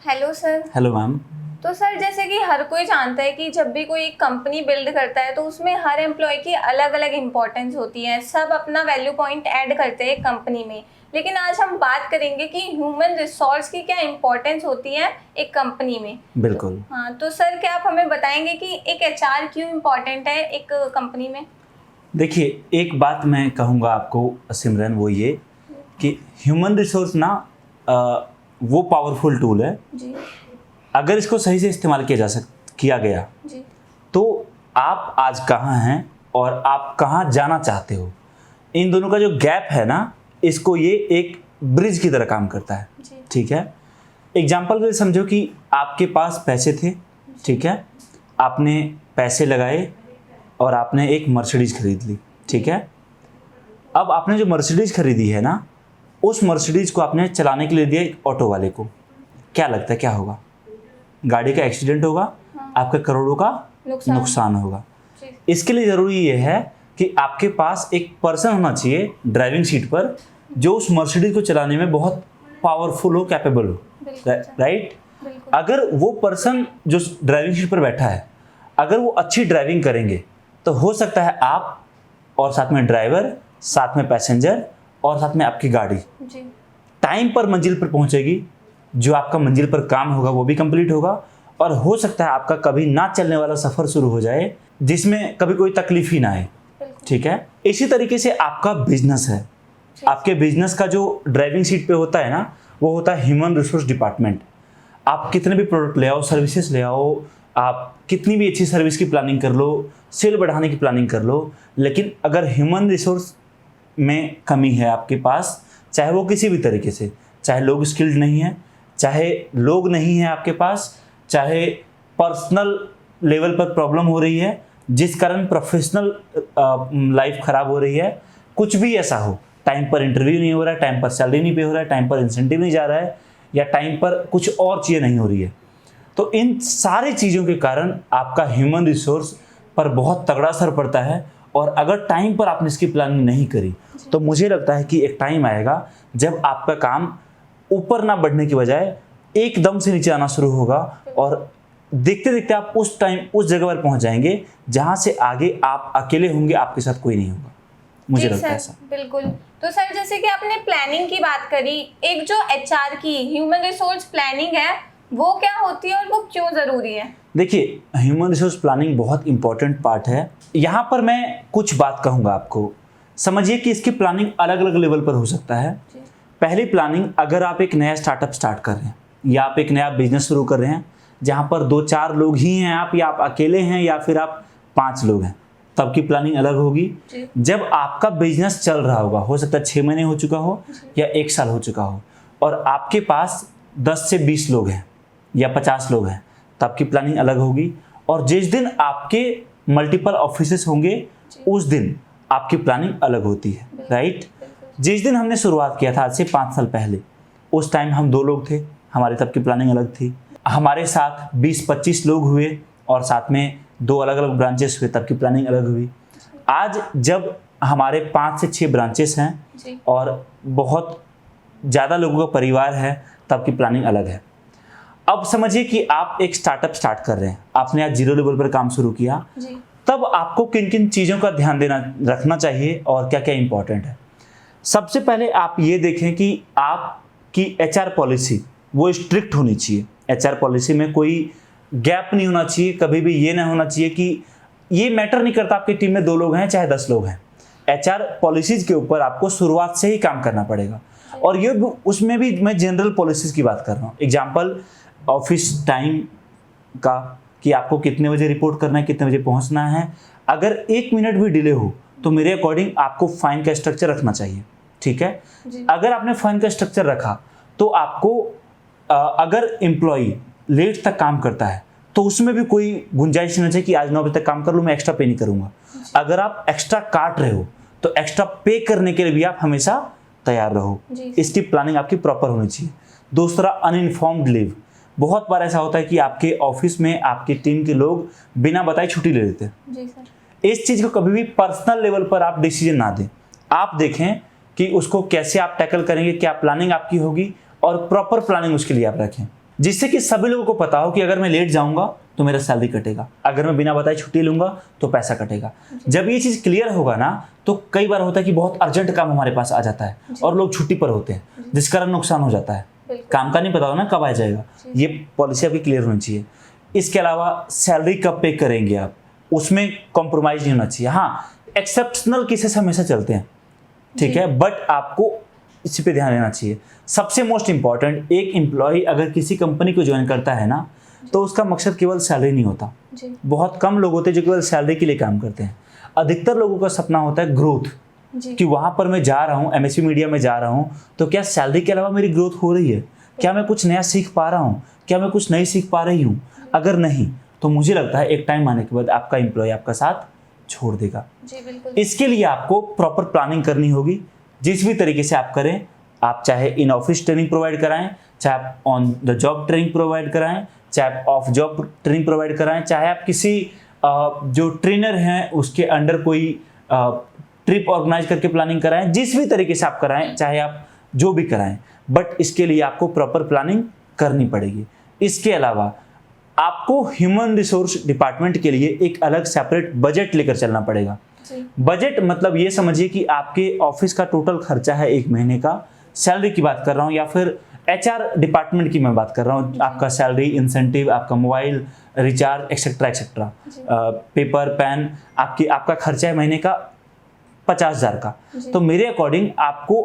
Hello sir. Hello ma'am. तो sir जैसे कि हर कोई जानता है कि जब भी कोई कंपनी बिल्ड करता है तो उसमें हर एम्प्लॉय की अलग अलग इम्पोर्टेंस होती है, सब अपना वैल्यू पॉइंट ऐड करते हैं कंपनी में। लेकिन आज हम बात करेंगे कि ह्यूमन रिसोर्स की क्या इम्पोर्टेंस होती है एक कंपनी में। बिल्कुल। हाँ, तो सर क्या आप हमें बताएंगे कि एक एचआर क्यों इम्पोर्टेंट है एक कंपनी में? देखिए, एक बात मैं कहूँगा आपको सिमरन, वो ये कि ह्यूमन रिसोर्स ना वो पावरफुल टूल है। जी अगर इसको सही से इस्तेमाल किया गया जी तो आप आज कहाँ हैं और आप कहाँ जाना चाहते हो, इन दोनों का जो गैप है ना, इसको ये एक ब्रिज की तरह काम करता है। जी ठीक है। एग्जाम्पल के लिए समझो कि आपके पास पैसे थे, ठीक है, आपने पैसे लगाए और आपने एक मर्सिडीज खरीद ली। ठीक है। अब आपने जो मर्सिडीज खरीदी है ना, उस मर्सिडीज को आपने चलाने के लिए दिया एक ऑटो वाले को। क्या लगता है क्या होगा? गाड़ी का एक्सीडेंट होगा, आपके करोड़ों का नुकसान होगा। इसके लिए ज़रूरी ये है कि आपके पास एक पर्सन होना चाहिए ड्राइविंग सीट पर जो उस मर्सिडीज को चलाने में बहुत पावरफुल हो, कैपेबल हो। राइट। अगर वो पर्सन जो ड्राइविंग सीट पर बैठा है, अगर वो अच्छी ड्राइविंग करेंगे तो हो सकता है आप और साथ में ड्राइवर, साथ में पैसेंजर और साथ में आपकी गाड़ी टाइम पर मंजिल पर पहुंचेगी। जो आपका मंजिल पर काम होगा वो भी कंप्लीट होगा और हो सकता है आपका कभी ना चलने वाला सफ़र शुरू हो जाए जिसमें कभी कोई तकलीफ ही ना आए। ठीक है। इसी तरीके से आपका बिजनेस है। आपके बिजनेस का जो ड्राइविंग सीट पे होता है ना, वो होता है ह्यूमन रिसोर्स डिपार्टमेंट। आप कितने भी प्रोडक्ट ले आओ, सर्विसेज ले आओ, आप कितनी भी अच्छी सर्विस की प्लानिंग कर लो, सेल बढ़ाने की प्लानिंग कर लो, लेकिन अगर ह्यूमन रिसोर्स में कमी है आपके पास, चाहे वो किसी भी तरीके से, चाहे लोग स्किल्ड नहीं है, चाहे लोग नहीं है आपके पास, चाहे पर्सनल लेवल पर प्रॉब्लम हो रही है जिस कारण प्रोफेशनल लाइफ खराब हो रही है, कुछ भी ऐसा हो, टाइम पर इंटरव्यू नहीं हो रहा है, टाइम पर सैलरी नहीं पे हो रहा है, टाइम पर इंसेंटिव नहीं जा रहा है, या टाइम पर कुछ और चीज़ें नहीं हो रही है, तो इन सारी चीज़ों के कारण आपका ह्यूमन रिसोर्स पर बहुत तगड़ा असर पड़ता है। और अगर टाइम पर आपने इसकी प्लानिंग नहीं करी तो मुझे लगता है कि एक टाइम आएगा जब आपका काम ऊपर ना बढ़ने की बजाय एकदम से नीचे आना शुरू होगा और देखते देखते आप उस टाइम उस जगह पर पहुंच जाएंगे जहां से आगे आप अकेले होंगे, आपके साथ कोई नहीं होगा। मुझे लगता है ऐसा। बिल्कुल। तो सर जैसे कि आपने प्लानिंग की बात करी, एक जो एचआर की ह्यूमन रिसोर्स प्लानिंग है वो क्या होती है और वो क्यों जरूरी है? देखिए, ह्यूमन रिसोर्स प्लानिंग बहुत इंपॉर्टेंट पार्ट है। यहाँ पर मैं कुछ बात कहूँगा आपको, समझिए कि इसकी प्लानिंग अलग अलग लेवल पर हो सकता है। पहली प्लानिंग, अगर आप एक नया स्टार्टअप स्टार्ट कर रहे हैं या आप एक नया बिजनेस शुरू कर रहे हैं जहाँ पर 2-4 लोग ही हैं आप, या आप अकेले हैं, या फिर आप 5 लोग हैं, तब की प्लानिंग अलग होगी। जब आपका बिजनेस चल रहा होगा, हो सकता है 6 महीने हो चुका हो या 1 साल हो चुका हो, और आपके पास 10 से 20 लोग हैं या 50 लोग हैं, तब की प्लानिंग अलग होगी। और जिस दिन आपके मल्टीपल ऑफिसेस होंगे उस दिन आपकी प्लानिंग अलग होती है। राइट। जिस दिन हमने शुरुआत किया था आज से 5 साल पहले, उस टाइम हम 2 लोग थे, हमारी तब की प्लानिंग अलग थी। हमारे साथ 20-25 लोग हुए और साथ में 2 अलग अलग ब्रांचेस हुए, तब की प्लानिंग अलग हुई। आज जब हमारे 5 से 6 ब्रांचेस हैं और बहुत ज़्यादा लोगों का परिवार है, तब की प्लानिंग अलग है। अब समझिए कि आप एक स्टार्टअप स्टार्ट कर रहे हैं, आपने आज 0 लेवल पर काम शुरू किया, तब आपको किन किन चीज़ों का ध्यान रखना चाहिए और क्या क्या इंपॉर्टेंट है। सबसे पहले आप ये देखें कि आपकी एचआर पॉलिसी वो स्ट्रिक्ट होनी चाहिए। एचआर पॉलिसी में कोई गैप नहीं होना चाहिए, कभी भी ये ना होना चाहिए कि ये मैटर नहीं करता आपकी टीम में 2 लोग हैं चाहे 10 लोग हैं। एचआर पॉलिसीज के ऊपर आपको शुरुआत से ही काम करना पड़ेगा। और ये उसमें भी मैं जनरल पॉलिसीज की बात कर रहा हूँ। एग्जाम्पल, ऑफिस टाइम का, कि आपको कितने बजे रिपोर्ट करना है, कितने बजे पहुंचना है। अगर 1 मिनट भी डिले हो तो मेरे अकॉर्डिंग आपको फाइन का स्ट्रक्चर रखना चाहिए। ठीक है। अगर आपने फाइन का स्ट्रक्चर रखा तो आपको अगर एम्प्लॉई लेट तक काम करता है तो उसमें भी कोई गुंजाइश नहीं चाहिए कि आज 9 बजे तक काम कर लूँ, मैं एक्स्ट्रा पे नहीं करूँगा। अगर आप एक्स्ट्रा काट रहे हो तो एक्स्ट्रा पे करने के लिए भी आप हमेशा तैयार रहो। इसकी प्लानिंग आपकी प्रॉपर होनी चाहिए। दूसरा, अनइन्फॉर्म्ड लीव। बहुत बार ऐसा होता है कि आपके ऑफिस में आपकी टीम के लोग बिना बताए छुट्टी ले लेते हैं। इस चीज़ को कभी भी पर्सनल लेवल पर आप डिसीजन ना दें। आप देखें कि उसको कैसे आप टैकल करेंगे, क्या प्लानिंग आपकी होगी और प्रॉपर प्लानिंग उसके लिए आप रखें। जिससे कि सभी लोगों को पता हो कि अगर मैं लेट जाऊंगा तो मेरा सैलरी कटेगा, अगर मैं बिना बताए छुट्टी लूंगा तो पैसा कटेगा। जब ये चीज़ क्लियर होगा ना तो कई बार होता है कि बहुत अर्जेंट काम हमारे पास आ जाता है और लोग छुट्टी पर होते हैं, जिस कारण नुकसान हो जाता है, काम का नहीं पता हो ना कब आ जाएगा। ये पॉलिसी आपकी क्लियर होनी चाहिए। इसके अलावा सैलरी कब पे करेंगे आप, उसमें कॉम्प्रोमाइज़ नहीं होना चाहिए। हाँ, एक्सेप्शनल केसेस हमेशा चलते हैं, ठीक है, बट आपको इसी पे ध्यान देना चाहिए। सबसे मोस्ट इंपॉर्टेंट, एक एम्प्लॉय अगर किसी कंपनी को ज्वाइन करता है ना तो उसका मकसद केवल सैलरी नहीं होता। बहुत कम लोग होते हैं जो केवल सैलरी के लिए काम करते हैं। अधिकतर लोगों का सपना होता है ग्रोथ, कि वहाँ पर मैं जा रहा हूँ, एमएसवी मीडिया में जा रहा हूँ, तो क्या सैलरी के अलावा मेरी ग्रोथ हो रही है, क्या मैं कुछ नया सीख पा रहा हूँ, क्या मैं कुछ नहीं सीख पा रही हूँ। अगर नहीं तो मुझे लगता है एक टाइम आने के बाद आपका एम्प्लॉय आपका साथ छोड़ देगा। इसके लिए आपको प्रॉपर प्लानिंग करनी होगी। जिस भी तरीके से आप करें, आप चाहे इन ऑफिस ट्रेनिंग प्रोवाइड कराएं, चाहे आप on the job training provide कराएं, चाहे आप ऑफ जॉब ट्रेनिंग प्रोवाइड कराएं, चाहे आप किसी जो ट्रेनर हैं उसके अंडर कोई ट्रिप ऑर्गेनाइज करके प्लानिंग कराएं, जिस भी तरीके से आप कराएं, चाहे आप जो भी कराएं, बट इसके लिए आपको प्रॉपर प्लानिंग करनी पड़ेगी। इसके अलावा आपको ह्यूमन रिसोर्स डिपार्टमेंट के लिए एक अलग सेपरेट बजट लेकर चलना पड़ेगा। बजट मतलब ये समझिए कि आपके ऑफिस का टोटल खर्चा है एक महीने का, सैलरी की बात कर रहा हूँ, या फिर एचआर डिपार्टमेंट की मैं बात कर रहा हूँ, आपका सैलरी, इंसेंटिव, आपका mobile recharge, etcetera etcetera, paper pen, आपका खर्चा है महीने का 50,000 का। तो मेरे अकॉर्डिंग आपको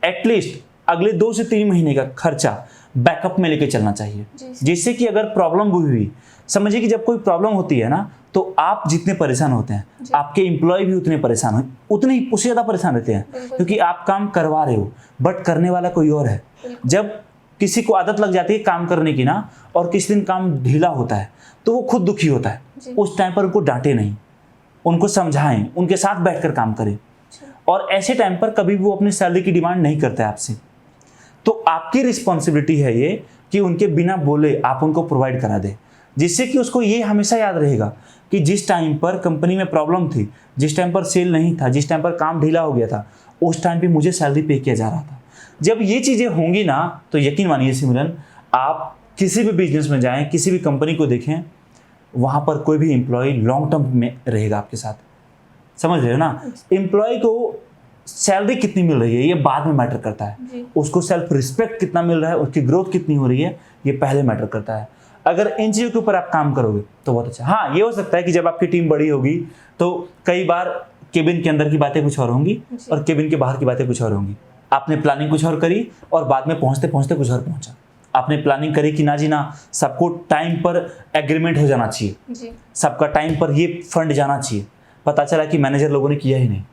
एटलीस्ट अगले 2 से 3 महीने का खर्चा बैकअप में लेके चलना चाहिए, जिससे कि अगर प्रॉब्लम हुई, समझिए कि जब कोई प्रॉब्लम होती है ना तो आप जितने परेशान होते हैं आपके एम्प्लॉय भी उतने परेशान हो, उतने ही उससे ज़्यादा परेशान रहते हैं, क्योंकि आप काम करवा रहे हो बट करने वाला कोई और है। जब किसी को आदत लग जाती है काम करने की ना, और किसी दिन काम ढीला होता है तो वो खुद दुखी होता है। उस टाइम पर उनको डांटे नहीं, उनको समझाएं, उनके साथ बैठकर काम करें, और ऐसे टाइम पर कभी भी वो अपनी सैलरी की डिमांड नहीं करता है आपसे। तो आपकी रिस्पॉन्सिबिलिटी है ये कि उनके बिना बोले आप उनको प्रोवाइड करा दें, जिससे कि उसको ये हमेशा याद रहेगा कि जिस टाइम पर कंपनी में प्रॉब्लम थी, जिस टाइम पर सेल नहीं था, जिस टाइम पर काम ढीला हो गया था, उस टाइम पे मुझे सैलरी पे किया जा रहा था। जब ये चीज़ें होंगी ना तो यकीन मानिए सिमरन, आप किसी भी बिजनेस में जाएं, किसी भी कंपनी को देखें, वहाँ पर कोई भी एम्प्लॉय लॉन्ग टर्म में रहेगा आपके साथ। समझ रहे हो ना? एम्प्लॉय को सैलरी कितनी मिल रही है ये बाद में मैटर करता है, उसको सेल्फ रिस्पेक्ट कितना मिल रहा है, उसकी ग्रोथ कितनी हो रही है, ये पहले मैटर करता है। अगर इन चीज़ों के ऊपर आप काम करोगे तो बहुत अच्छा। हाँ, ये हो सकता है कि जब आपकी टीम बड़ी होगी तो कई बार केबिन के अंदर की बातें कुछ और होंगी और केबिन के बाहर की बातें कुछ और होंगी। आपने प्लानिंग कुछ और करी और बाद में पहुंचते पहुंचते कुछ और पहुंचा। आपने प्लानिंग करी कि ना जी ना, सबको टाइम पर एग्रीमेंट हो जाना चाहिए, सबका टाइम पर ये फंड जाना चाहिए, पता चला कि मैनेजर लोगों ने किया ही नहीं।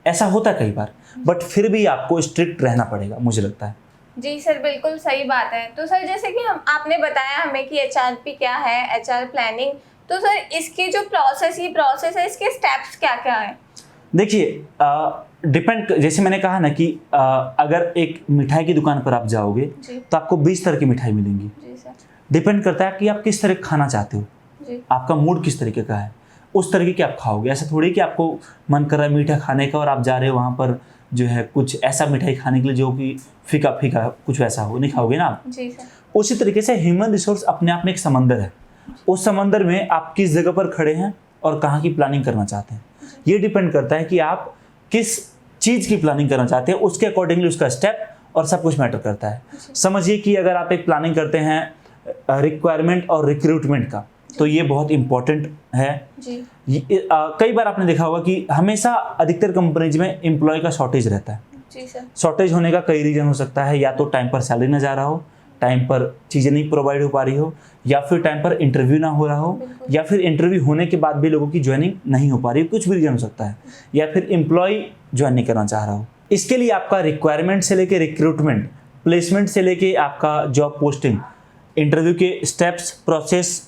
ऐसा होता है कई बार, बट फिर भी आपको स्ट्रिक्ट रहना पड़ेगा, मुझे लगता है। जी सर, बिल्कुल सही बात है। तो सर जैसे कि आपने बताया हमें कि एचआरपी क्या है, एचआर प्लानिंग, तो सर इसकी जो प्रोसेस है, इसके स्टेप्स क्या क्या है? देखिए, डिपेंड, जैसे मैंने कहा ना कि अगर एक मिठाई की दुकान पर आप जाओगे तो आपको 20 तरह की मिठाई मिलेंगी। डिपेंड करता है कि आप किस तरह खाना चाहते हो, आपका मूड किस तरीके का है, उस तरीके के आप खाओगे। ऐसा थोड़ी कि आपको मन कर रहा है मीठा खाने का और आप जा रहे हो वहाँ पर जो है कुछ ऐसा मिठाई खाने के लिए जो कि फीका फीका कुछ वैसा हो, नहीं खाओगे ना आप। जी सर। उसी तरीके से ह्यूमन रिसोर्स अपने आप में एक समंदर है। उस समंदर में आप किस जगह पर खड़े हैं और कहाँ की प्लानिंग करना चाहते हैं, ये डिपेंड करता है कि आप किस चीज़ की प्लानिंग करना चाहते हैं, उसके अकॉर्डिंगली उसका स्टेप और सब कुछ मैटर करता है। समझिए कि अगर आप एक प्लानिंग करते हैं रिक्वायरमेंट और रिक्रूटमेंट का, तो ये बहुत इंपॉर्टेंट है। कई बार आपने देखा होगा कि हमेशा अधिकतर कंपनीज में एम्प्लॉय का शॉर्टेज रहता है। जी सर। शॉर्टेज होने का कई रीजन हो सकता है, या तो टाइम पर सैलरी ना जा रहा हो, टाइम पर चीज़ें नहीं प्रोवाइड हो पा रही हो, या फिर टाइम पर इंटरव्यू ना हो रहा हो, या फिर इंटरव्यू होने के बाद भी लोगों की ज्वाइनिंग नहीं हो पा रही हो, कुछ भी रीजन हो सकता है, या फिर एम्प्लॉय ज्वाइन नहीं करना चाह रहा हो। इसके लिए आपका रिक्वायरमेंट से लेके रिक्रूटमेंट, प्लेसमेंट से लेके आपका जॉब पोस्टिंग, इंटरव्यू के स्टेप्स, प्रोसेस,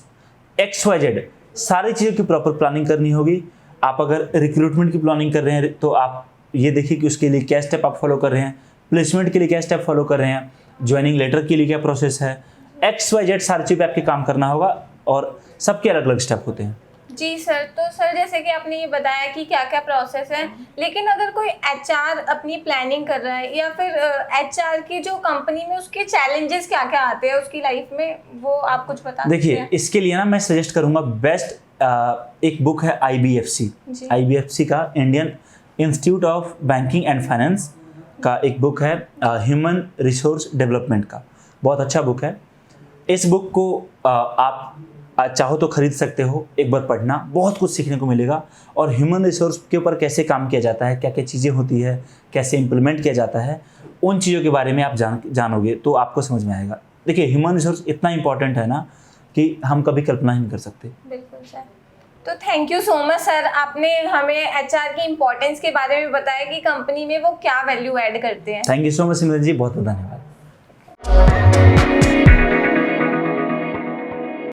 XYZ सारी चीज़ों की प्रॉपर प्लानिंग करनी होगी। आप अगर रिक्रूटमेंट की प्लानिंग कर रहे हैं तो आप ये देखिए कि उसके लिए क्या स्टेप आप फॉलो कर रहे हैं, प्लेसमेंट के लिए क्या स्टेप फॉलो कर रहे हैं, ज्वाइनिंग लेटर के लिए क्या प्रोसेस है, XYZ सारी चीज़ पे आपके काम करना होगा, और सबके अलग अलग स्टेप होते हैं। जी सर, तो सर जैसे कि आपने ये बताया कि क्या क्या प्रोसेस है, लेकिन अगर कोई एचआर अपनी प्लानिंग कर रहा है या फिर एचआर की जो कंपनी में उसके चैलेंजेस क्या क्या आते हैं उसकी लाइफ में, वो आप कुछ बता सकते देखिए, हैं? इसके लिए ना मैं सजेस्ट करूंगा बेस्ट एक बुक है IBFC। जी। IBFC का Indian institute of banking and finance का एक बुक है, ह्यूमन रिसोर्स डेवलपमेंट का। बहुत अच्छा बुक है। इस बुक को आप चाहो तो खरीद सकते हो, एक बार पढ़ना, बहुत कुछ सीखने को मिलेगा। और ह्यूमन रिसोर्स के ऊपर कैसे काम किया जाता है, क्या क्या चीज़ें होती है, कैसे इम्प्लीमेंट किया जाता है, उन चीज़ों के बारे में आप जानोगे तो आपको समझ में आएगा। देखिए, ह्यूमन रिसोर्स इतना इंपॉर्टेंट है ना कि हम कभी कल्पना ही नहीं कर सकते। बिल्कुल सर। तो thank you so much sir, आपने हमें एचआर की इम्पोर्टेंस के बारे में बताया कि कंपनी में वो क्या वैल्यू ऐड करते हैं। थैंक यू सो मच सिमरन जी, बहुत बहुत धन्यवाद।